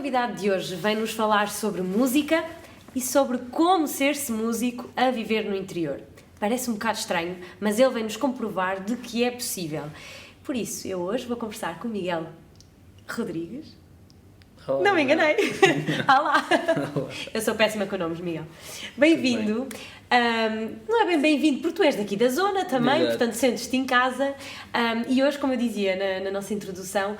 convidado de hoje vem-nos falar sobre música e sobre como ser-se músico a viver no interior. Parece um bocado estranho, mas ele vem-nos comprovar de que é possível. Por isso, eu hoje vou conversar com Miguel Rodrigues. Olá. Não me enganei. Olá. Eu sou péssima com nomes, Miguel. Bem-vindo. Não é bem bem-vindo, porque tu és daqui da zona também, Exato. portanto sentes-te em casa. E hoje, como eu dizia na nossa introdução,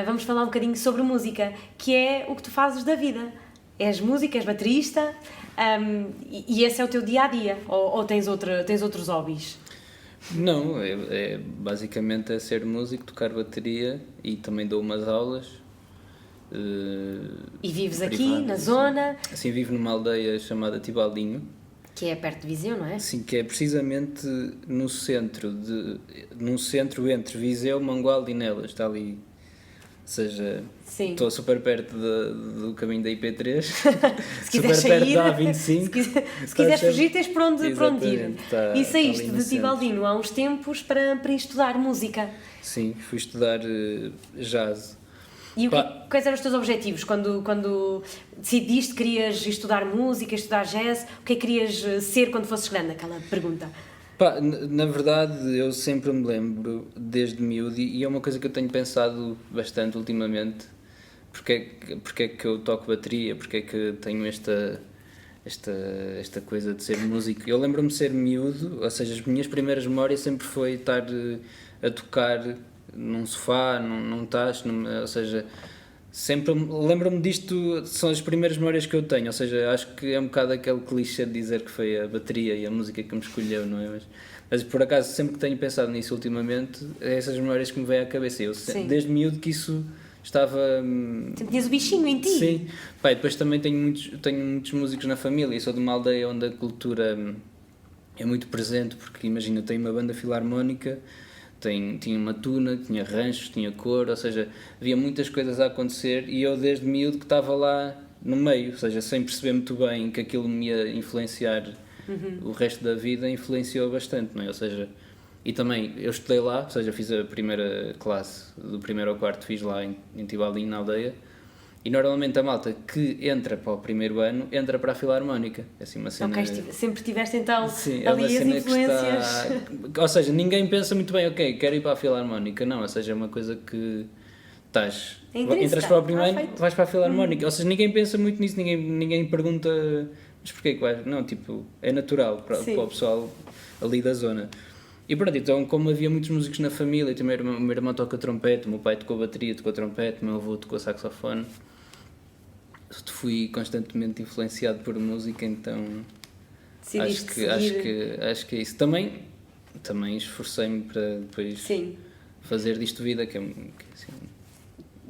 vamos falar um bocadinho sobre música, que é o que tu fazes da vida. És músico, és baterista, e esse é o teu dia-a-dia, ou tens outros hobbies? Não, basicamente é ser músico, tocar bateria e também dou umas aulas. E vives aqui, privadas, na sim. zona, Assim, vivo numa aldeia chamada Tibaldinho, que é perto de Viseu, não é? assim, que é precisamente num centro entre Viseu, Mangualde e Nelas, está ali. Ou seja, Sim. estou super perto do caminho da IP3, Se super quiseres perto sair, da A25. se quiseres fugir, tens por onde ir. Exatamente, E saíste ali no de centro. Tibaldino há uns tempos para ir estudar música. Sim, fui estudar jazz. E Pá. quais eram os teus objetivos? Quando decidiste que querias estudar música, estudar jazz, o que é que querias ser quando fosses grande? Aquela pergunta. Pá, na verdade, eu sempre me lembro, desde miúdo, e é uma coisa que eu tenho pensado bastante ultimamente, porque é que eu toco bateria, porque é que tenho esta coisa de ser músico. Eu lembro-me de ser miúdo, ou seja, as minhas primeiras memórias sempre foi estar a tocar num sofá, num tacho, ou seja, sempre lembro-me disto, são as primeiras memórias que eu tenho, ou seja, acho que é um bocado aquele clichê de dizer que foi a bateria e a música que me escolheu, não é? Mas por acaso, sempre que tenho pensado nisso ultimamente, é essas memórias que me vêm à cabeça. Eu, Sim. desde miúdo que isso estava... Sempre tinhas o bichinho em ti. Sim. Pá, e depois também tenho muitos músicos na família, eu sou de uma aldeia onde a cultura é muito presente, porque imagina, eu tenho uma banda filarmónica, tinha uma tuna, tinha ranchos, tinha cor, ou seja, havia muitas coisas a acontecer e eu desde miúdo que estava lá no meio, ou seja, sem perceber muito bem que aquilo me ia influenciar o resto da vida, influenciou bastante, não é? Ou seja, e também eu estudei lá, ou seja, fiz a primeira classe, do primeiro ao quarto fiz lá em Tibaldinho, na aldeia, e normalmente a malta que entra para o primeiro ano, entra para a filarmónica, é assim uma cena... Ok, sempre tiveste então Sim, é uma ali as cena influências. ou seja, ninguém pensa muito bem, ok, quero ir para a filarmónica, não, ou seja, é uma coisa que É intrínseca. entras para o primeiro ano, Feito. vais para a filarmónica, ou seja, ninguém pensa muito nisso, ninguém pergunta, mas porquê que vais? Não, tipo, é natural para Sim. o pessoal ali da zona. E pronto, então como havia muitos músicos na família, também o meu irmão toca trompete, o meu pai tocou bateria, tocou trompete, o meu avô tocou saxofone, fui constantemente influenciado por música, então Decidiste acho que é isso. Também esforcei-me para depois Sim. fazer disto vida, que é assim,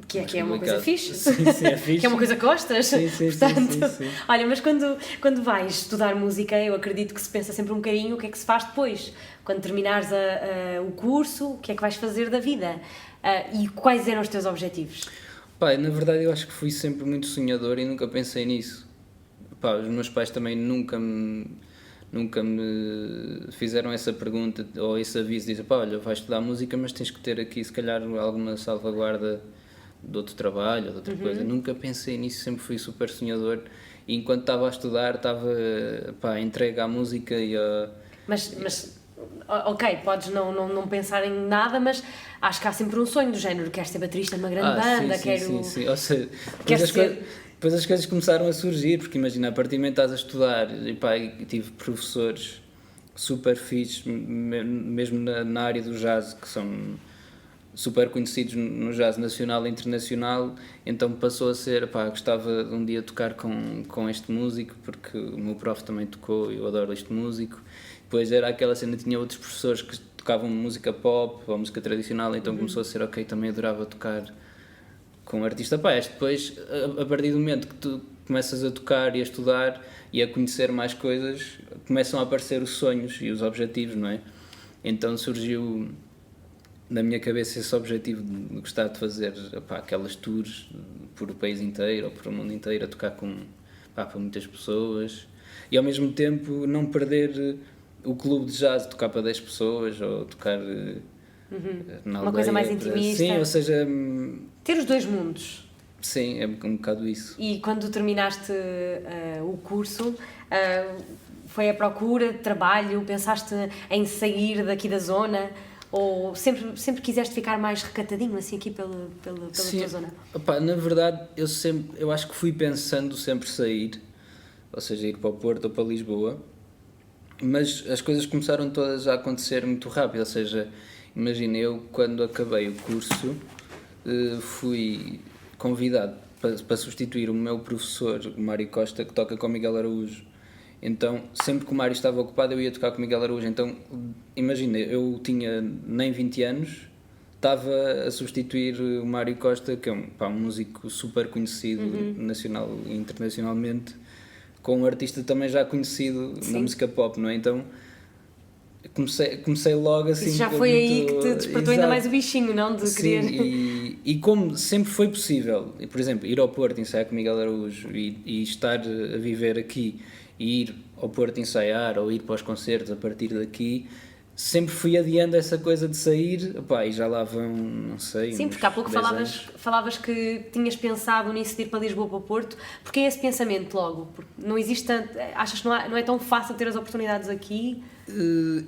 Que é uma coisa complicado. fixe. Sim, é fixe. Que é uma coisa que gostas. Sim, Portanto, sim. Olha, mas quando vais estudar música, eu acredito que se pensa sempre um bocadinho o que é que se faz depois. Quando terminares o curso, o que é que vais fazer da vida? E quais eram os teus objetivos? Pá, na verdade eu acho que fui sempre muito sonhador e nunca pensei nisso. Pá, os meus pais também nunca me fizeram essa pergunta ou esse aviso, dizem, pá, olha, vais estudar música, mas tens que ter aqui se calhar alguma salvaguarda de outro trabalho ou de outra coisa. Nunca pensei nisso, sempre fui super sonhador e enquanto estava a estudar estava, pá, entregue à música e a... Mas ok, podes não pensar em nada, mas acho que há sempre um sonho do género. Quero ser baterista numa grande banda, quero... Sim. Ou seja, Quero depois as coisas começaram a surgir, porque imagina, a partir do momento que estás a estudar, e pá, e tive professores super fixes, mesmo na área do jazz, que são super conhecidos no jazz nacional e internacional, então passou a ser, pá, gostava de um dia tocar com este músico, porque o meu prof também tocou e eu adoro este músico. Depois era aquela cena, tinha outros professores que tocavam música pop ou música tradicional, então começou a ser, ok, também adorava tocar com um artista. Pá, depois, a partir do momento que tu começas a tocar e a estudar e a conhecer mais coisas, começam a aparecer os sonhos e os objetivos, não é? Então surgiu na minha cabeça esse objetivo de gostar de fazer, pá, aquelas tours por o país inteiro ou por o mundo inteiro, a tocar para muitas pessoas e ao mesmo tempo não perder o clube de jazz, tocar para 10 pessoas ou tocar na aldeia. Uma coisa mais intimista. Sim, ou seja... Ter os dois mundos. Sim, é um bocado isso. E quando terminaste o curso, foi à procura de trabalho? Pensaste em sair daqui da zona? Ou sempre quiseste ficar mais recatadinho, assim, aqui pela tua zona? Opa, na verdade, eu acho que fui pensando sempre sair, ou seja, ir para o Porto ou para Lisboa, mas as coisas começaram todas a acontecer muito rápido, ou seja, imagina, eu quando acabei o curso, fui convidado para substituir o meu professor, o Mário Costa, que toca com o Miguel Araújo. Então, sempre que o Mário estava ocupado, eu ia tocar com o Miguel Araújo. Então, imagina, eu tinha nem 20 anos, estava a substituir o Mário Costa, que é um músico super conhecido nacional e internacionalmente, com um artista também já conhecido na música pop, não é? Então, comecei logo assim. Isso já foi aí que te despertou ainda mais o bichinho, não? De querer. E como sempre foi possível, por exemplo, ir ao Porto ensaiar com Miguel Araújo e estar a viver aqui e ir ao Porto ensaiar ou ir para os concertos a partir daqui, sempre fui adiando essa coisa de sair, opá, e já lá vão, não sei. Sim, porque há pouco falavas que tinhas pensado nisso de ir para Lisboa, para o Porto. Porque é esse pensamento logo? Porque não existe tanto, achas que não é tão fácil ter as oportunidades aqui?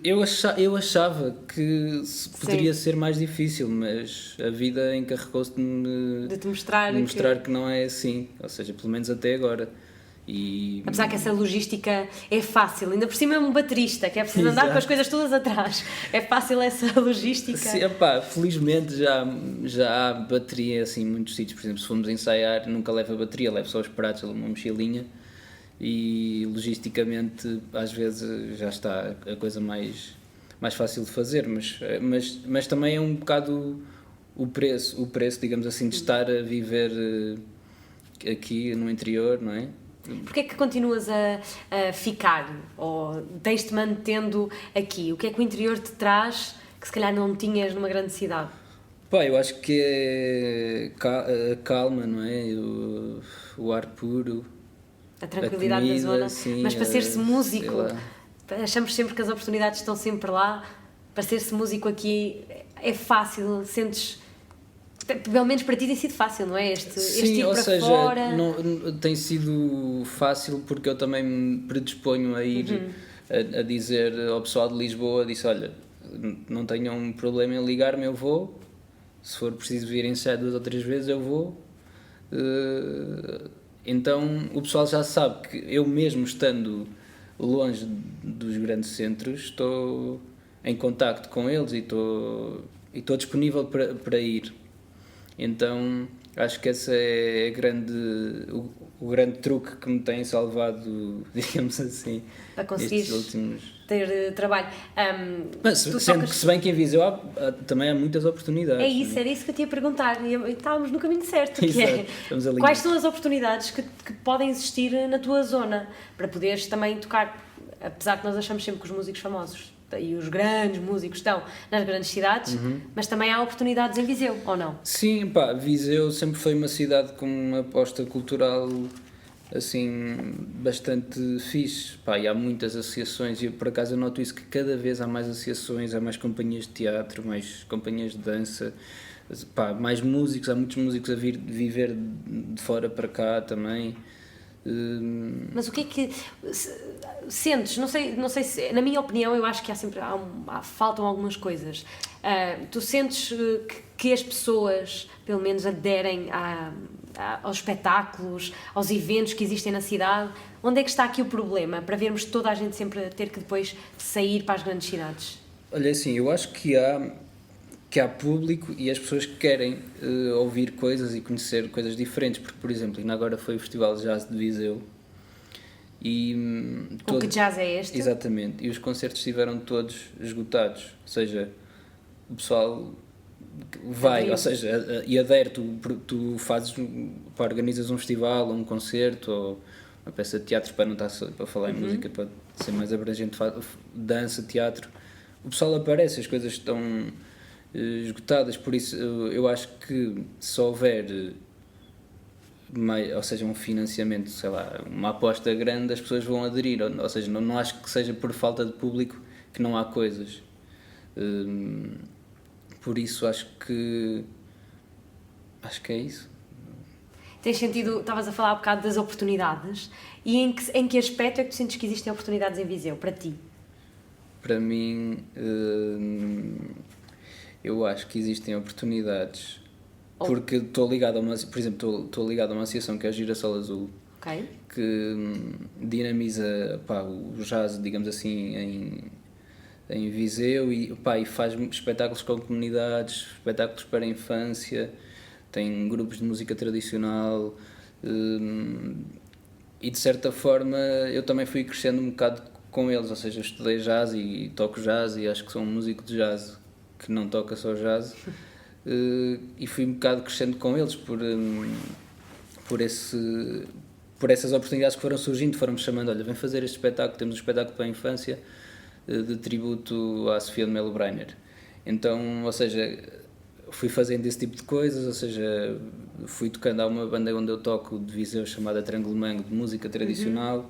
Eu achava que poderia ser mais difícil, mas a vida encarregou-se de te mostrar que não é assim, ou seja, pelo menos até agora. Apesar que essa logística é fácil, ainda por cima é um baterista que é preciso andar com as coisas todas atrás, é fácil essa logística. Sim, felizmente já há bateria assim, em muitos sítios. Por exemplo, se formos ensaiar, nunca leva bateria, levo só os pratos, uma mochilinha, e logisticamente às vezes já está a coisa mais fácil de fazer, mas também é um bocado o preço, digamos assim, de estar a viver aqui no interior, não é? Porquê é que continuas a ficar ou tens-te mantendo aqui? O que é que o interior te traz que se calhar não tinhas numa grande cidade? Eu acho que é a calma, não é? O ar puro, a tranquilidade comida, da zona. sim, mas para ser-se músico, achamos sempre que as oportunidades estão sempre lá. Para ser-se músico aqui é fácil, sentes... Pelo menos para ti tem sido fácil, não é? Este ir para fora. Não, tem sido fácil porque eu também me predisponho a ir a dizer ao pessoal de Lisboa, disse, olha, não tenham um problema em ligar-me, eu vou, se for preciso vir ensaiar 2 ou 3 vezes eu vou. Então o pessoal já sabe que eu mesmo estando longe dos grandes centros estou em contacto com eles e estou disponível para ir. Então acho que esse é o grande truque que me tem salvado, digamos assim, para conseguires últimos... ter trabalho. Mas se bem que em Viseu também há muitas oportunidades. Era isso que eu te ia perguntar, e estávamos no caminho certo, que é quais são as oportunidades que podem existir na tua zona, para poderes também tocar, apesar que nós achamos sempre que os músicos famosos e os grandes músicos estão nas grandes cidades, mas também há oportunidades em Viseu, ou não? Sim, Viseu sempre foi uma cidade com uma aposta cultural assim bastante fixe, e há muitas associações e eu, por acaso eu noto isso, que cada vez há mais associações, há mais companhias de teatro, mais companhias de dança, mais músicos, há muitos músicos a vir viver de fora para cá também. Mas o que é que sentes? Não sei se, na minha opinião, eu acho que faltam algumas coisas. Tu sentes que as pessoas, pelo menos, aderem aos espetáculos, aos eventos que existem na cidade? Onde é que está aqui o problema, para vermos toda a gente sempre ter que depois sair para as grandes cidades? Olha, assim, eu acho que há público e as pessoas que querem ouvir coisas e conhecer coisas diferentes, porque, por exemplo, ainda agora foi o Festival de Jazz de Viseu e... Que jazz é este? Exatamente, e os concertos estiveram todos esgotados, ou seja, o pessoal vai, ou seja, e adere, tu organizas um festival, ou um concerto, ou uma peça de teatro, para não estar só para falar em música, para ser mais abrangente, dança, teatro, o pessoal aparece, as coisas estão esgotadas, por isso eu acho que se houver ou seja, um financiamento, sei lá, uma aposta grande, as pessoas vão aderir, ou seja, não acho que seja por falta de público que não há coisas, por isso acho que é isso. Tens sentido, estavas a falar um bocado das oportunidades, e em que aspecto é que tu sentes que existem oportunidades em Viseu, para ti? Para mim, eu acho que existem oportunidades, porque estou ligado a uma, por exemplo, estou ligado a uma associação que é a Girassol Azul, Ok. que dinamiza, pá, o jazz, digamos assim, em Viseu e, pá, e faz espetáculos com comunidades, espetáculos para a infância, tem grupos de música tradicional, e de certa forma eu também fui crescendo um bocado com eles, ou seja, estudei jazz e toco jazz e acho que sou um músico de jazz que não toca só jazz, e fui um bocado crescendo com eles por essas oportunidades que foram surgindo, foram-me chamando, olha, vem fazer este espetáculo, temos um espetáculo para a infância de tributo à Sofia de Melo Breiner. Então, ou seja, fui fazendo esse tipo de coisas, ou seja, fui tocando a uma banda onde eu toco de Viseu chamada Triângulo Mango, de música tradicional.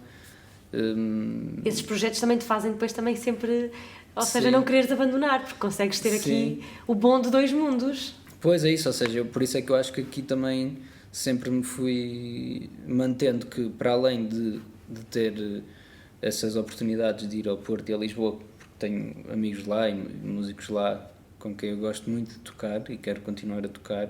Esses projetos também te fazem depois também sempre, ou seja, Sim. não quereres abandonar, porque consegues ter aqui o bom de dois mundos. Pois é isso, ou seja, por isso é que eu acho que aqui também sempre me fui mantendo que, para além de ter essas oportunidades de ir ao Porto e a Lisboa, porque tenho amigos lá e músicos lá com quem eu gosto muito de tocar e quero continuar a tocar,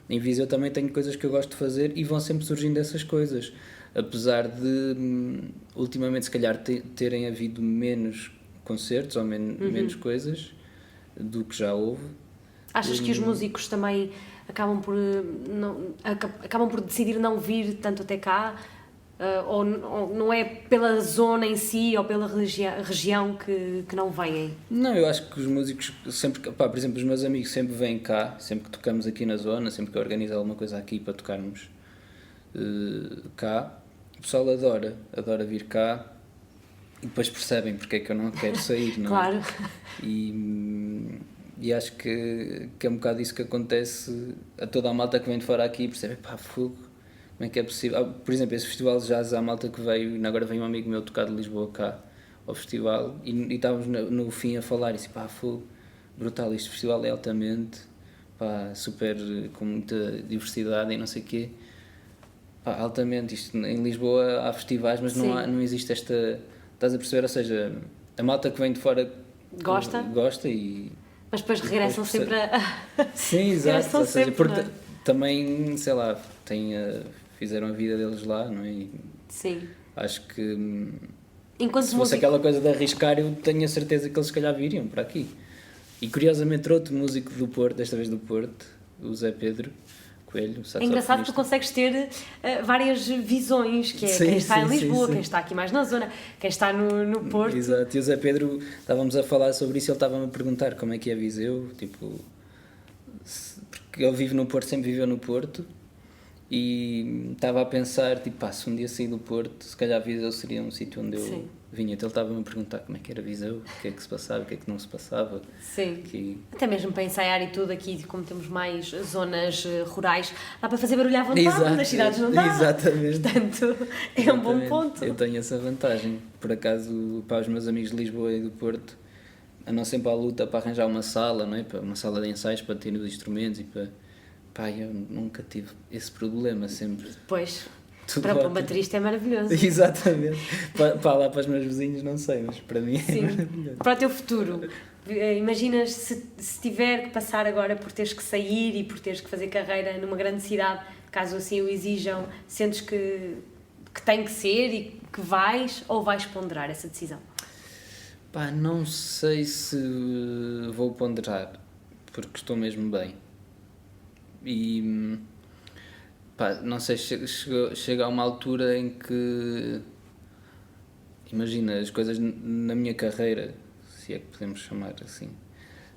em Viseu também tenho coisas que eu gosto de fazer e vão sempre surgindo essas coisas, apesar de ultimamente se calhar terem havido menos concertos ou menos coisas do que já houve. Achas que os músicos também acabam por decidir não vir tanto até cá? Ou não é pela zona em si ou pela região que não vêm? Não, eu acho que os músicos sempre, pá, por exemplo, os meus amigos sempre vêm cá, sempre que tocamos aqui na zona, sempre que eu organizo alguma coisa aqui para tocarmos cá, o pessoal adora vir cá e depois percebem porque é que eu não quero sair, não é? Claro. E acho que é um bocado isso que acontece a toda a malta que vem de fora aqui e percebe, pá, fogo, como é que é possível? Por exemplo, esse festival de jazz, há malta que veio, agora vem um amigo meu tocar de Lisboa cá ao festival e estávamos no fim a falar e disse, pá, fogo, brutal, este festival é altamente, pá, super, com muita diversidade e não sei o quê. Pá, altamente, isto, em Lisboa há festivais, mas não existe esta, estás a perceber? Ou seja, a malta que vem de fora gosta e... Mas depois regressam sempre a... Sim, exato, ou seja, sempre, porque também, sei lá, fizeram a vida deles lá, não é? E sim. acho que Enquanto se fosse aquela coisa de arriscar, eu tenho a certeza que eles se calhar viriam para aqui. E curiosamente outro músico do Porto, desta vez do Porto, o Zé Pedro Coelho, é engraçado que tu consegues ter várias visões, que é quem está em Lisboa, quem está aqui mais na zona, quem está no Porto. Exato, e o Zé Pedro, estávamos a falar sobre isso e ele estava-me a perguntar como é que é Viseu, tipo, porque ele vive no Porto, sempre viveu no Porto, e estava a pensar, tipo, pá, se um dia sair do Porto, se calhar Viseu seria um sítio onde eu vinha. Então ele estava-me a perguntar como é que era Viseu, o que é que se passava, o que é que não se passava. Sim. Até mesmo para ensaiar e tudo aqui, como temos mais zonas rurais, dá para fazer barulho à vontade, nas cidades não dá. Exatamente. Portanto, é um bom ponto. Eu tenho essa vantagem. Por acaso, para os meus amigos de Lisboa e do Porto, andam sempre à luta para arranjar uma sala, não é? Uma sala de ensaios para ter os instrumentos e para... Pá, eu nunca tive esse problema, sempre. Pois, para um baterista é maravilhoso. Exatamente. Lá para os meus vizinhos não sei, mas para mim é maravilhoso. Para o teu futuro, imaginas se tiver que passar agora por teres que sair e por teres que fazer carreira numa grande cidade, caso assim o exijam, sentes que tem que ser e que vais, ou vais ponderar essa decisão? Pá, não sei se vou ponderar, porque estou mesmo bem. E pá, não sei, chega a uma altura em que, imagina, as coisas na minha carreira, se é que podemos chamar assim,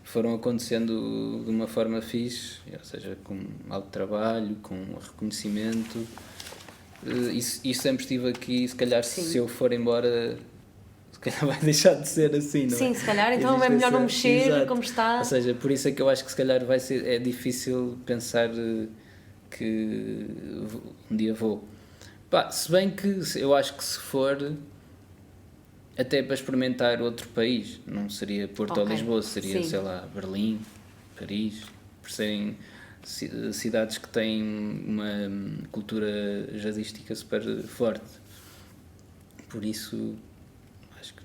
foram acontecendo de uma forma fixe, ou seja, com alto trabalho, com reconhecimento, e sempre estive aqui. Se calhar se eu for embora, se calhar vai deixar de ser assim, não é? Sim, se calhar, então é melhor não mexer. Exato. Como está. Ou seja, por isso é que eu acho que se calhar é difícil pensar que um dia vou. Pá, se bem que eu acho que se for, até para experimentar outro país, não seria Porto ou Lisboa, seria, sei lá, Berlim, Paris, por serem cidades que têm uma cultura jazzística super forte. Por isso, acho que...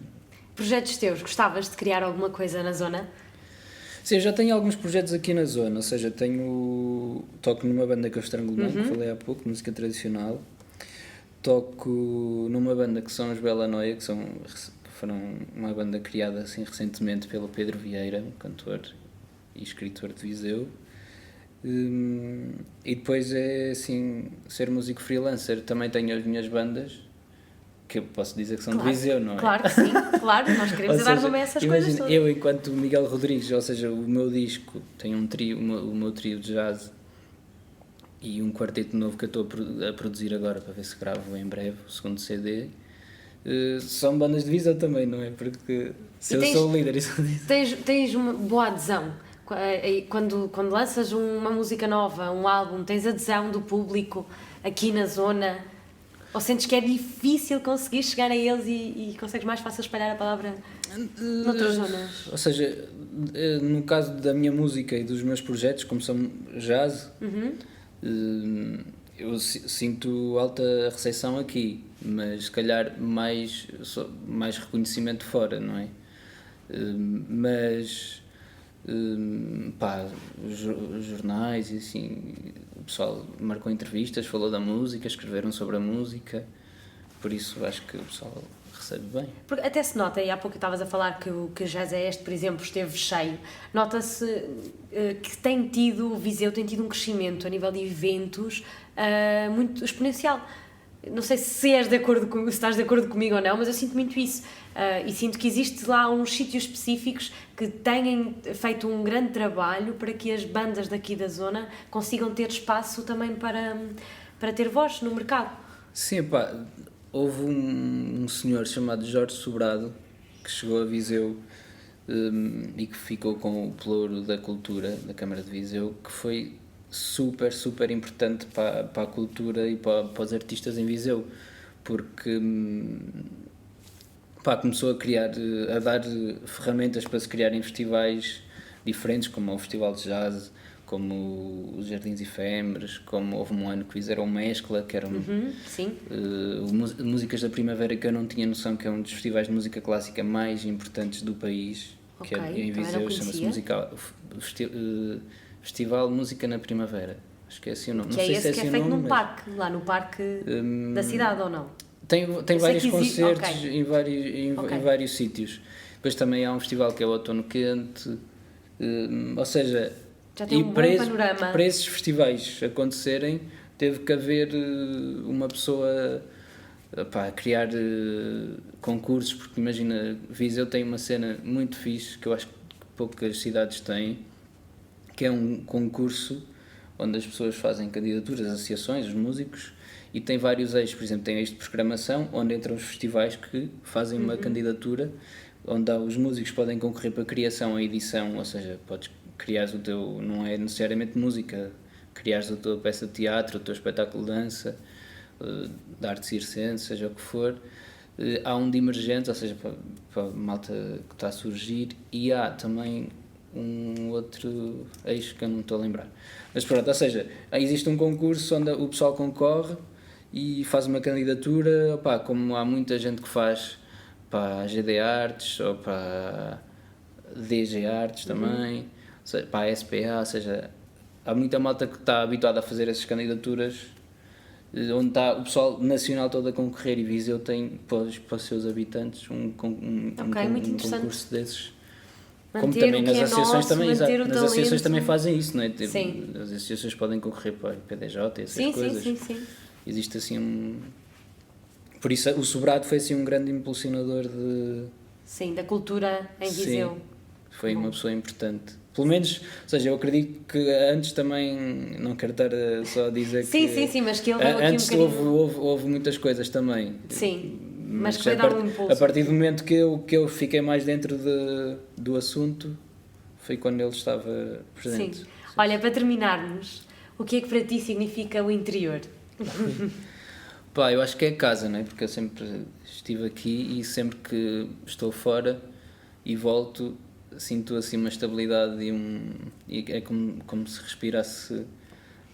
Projetos teus, gostavas de criar alguma coisa na zona? Sim, eu já tenho alguns projetos aqui na zona, ou seja, toco numa banda que eu Estrangulo, que falei há pouco, música tradicional. Toco numa banda que são os Bela Noia, que foram uma banda criada assim recentemente pelo Pedro Vieira, um cantor e escritor de Viseu. E depois é assim, ser músico freelancer. Também tenho as minhas bandas, que eu posso dizer que são de Viseu, não é? Claro que sim, claro, nós queremos dar nome a essas coisas todas. Eu, enquanto Miguel Rodrigues, ou seja, o meu disco tem um trio, o meu trio de jazz e um quarteto novo que eu estou a produzir agora para ver se gravo em breve, o segundo CD. São bandas de Viseu também, não é? Porque se eu sou o líder e sou disso. Tens uma boa adesão. Quando lanças uma música nova, um álbum, tens adesão do público aqui na zona? Ou sentes que é difícil conseguir chegar a eles e consegues mais fácil espalhar a palavra noutras zonas? Ou seja, no caso da minha música e dos meus projetos, como são jazz, eu sinto alta recepção aqui, mas se calhar mais reconhecimento fora, não é? Mas os jornais e assim, o pessoal marcou entrevistas, falou da música, escreveram sobre a música, por isso acho que o pessoal recebe bem. Porque até se nota, e há pouco estavas a falar que o Jazz é Este, por exemplo, esteve cheio, nota-se que Viseu tem tido um crescimento a nível de eventos muito exponencial. Não sei se estás de acordo comigo ou não, mas eu sinto muito isso. E sinto que existe lá uns sítios específicos que têm feito um grande trabalho para que as bandas daqui da zona consigam ter espaço também para ter voz no mercado. Sim, houve um senhor chamado Jorge Sobrado que chegou a Viseu e que ficou com o pelouro da cultura da Câmara de Viseu, que foi super, super importante para a cultura e para os artistas em Viseu, porque começou a dar ferramentas para se criarem festivais diferentes, como o Festival de Jazz, como os Jardins Efêmeros, como houve um ano que fizeram Mescla, que eram músicas da Primavera, que eu não tinha noção que é um dos festivais de música clássica mais importantes do país, que é em Viseu, chama-se Festival Música na Primavera. Acho que é assim o nome. Que é esse que é feito num parque, lá no parque da cidade, ou não? Tem vários concertos em vários sítios. Depois também há um festival que é o Outono Quente, ou seja, já tem um bom panorama. Para esses festivais acontecerem, teve que haver uma pessoa a criar concursos, porque imagina, Viseu tem uma cena muito fixe, que eu acho que poucas cidades têm, que é um concurso onde as pessoas fazem candidaturas, as associações, os músicos, e tem vários eixos. Por exemplo, tem eixo de programação, onde entram os festivais que fazem uma candidatura, onde os músicos podem concorrer para a criação, a edição, ou seja, podes criar o teu, não é necessariamente música, criares a tua peça de teatro, o teu espetáculo de dança, de arte circense, seja o que for. Há um de emergentes, ou seja, para a malta que está a surgir, e há também um outro eixo que eu não estou a lembrar. Mas pronto, ou seja, existe um concurso onde o pessoal concorre e faz uma candidatura, como há muita gente que faz para a GD Artes ou para a DG Artes também, ou seja, para a SPA, ou seja, há muita malta que está habituada a fazer essas candidaturas, onde está o pessoal nacional todo a concorrer, e Viseu tem para os seus habitantes um concurso desses. Como também nas associações também fazem isso, não é? Sim. As associações podem concorrer para o PDJ e essas coisas. Sim. Existe assim Por isso o Sobrado foi assim um grande impulsionador da cultura em Viseu. Sim, foi uma pessoa importante. Pelo menos, ou seja, eu acredito que antes também, não quero estar só a dizer que... Sim, mas que ele deu aqui antes um bocadinho... houve muitas coisas também. Sim, mas que foi dar um impulso. A partir do momento que eu fiquei mais dentro do assunto, foi quando ele estava presente. Sim. Olha, para terminarmos, o que é que para ti significa o interior? Eu acho que é casa, não é? Porque eu sempre estive aqui e sempre que estou fora e volto, sinto assim uma estabilidade e é como se respirasse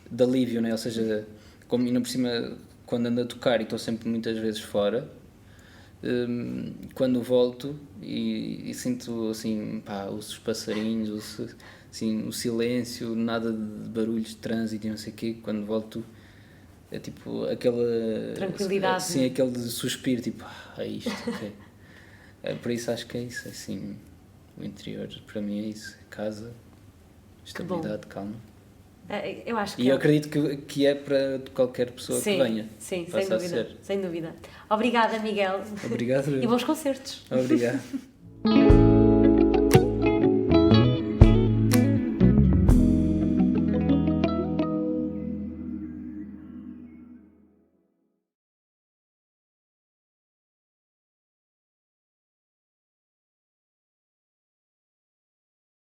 de alívio, né? Ou seja, como ainda por cima, quando ando a tocar e estou sempre muitas vezes fora, quando volto e sinto assim, pá, os passarinhos, assim, o silêncio, nada de barulhos de trânsito e não sei o quê, quando volto é tipo aquela tranquilidade, assim, né? aquele suspiro, tipo, é isto, ok. Por isso acho que é isso, assim, o interior para mim é isso, casa, estabilidade, calma. Eu acho que E eu acredito que é para qualquer pessoa que venha. Sim, sem Passa a dúvida, ser. sem dúvida. Obrigada, Miguel. Obrigado. E bons concertos. Obrigado.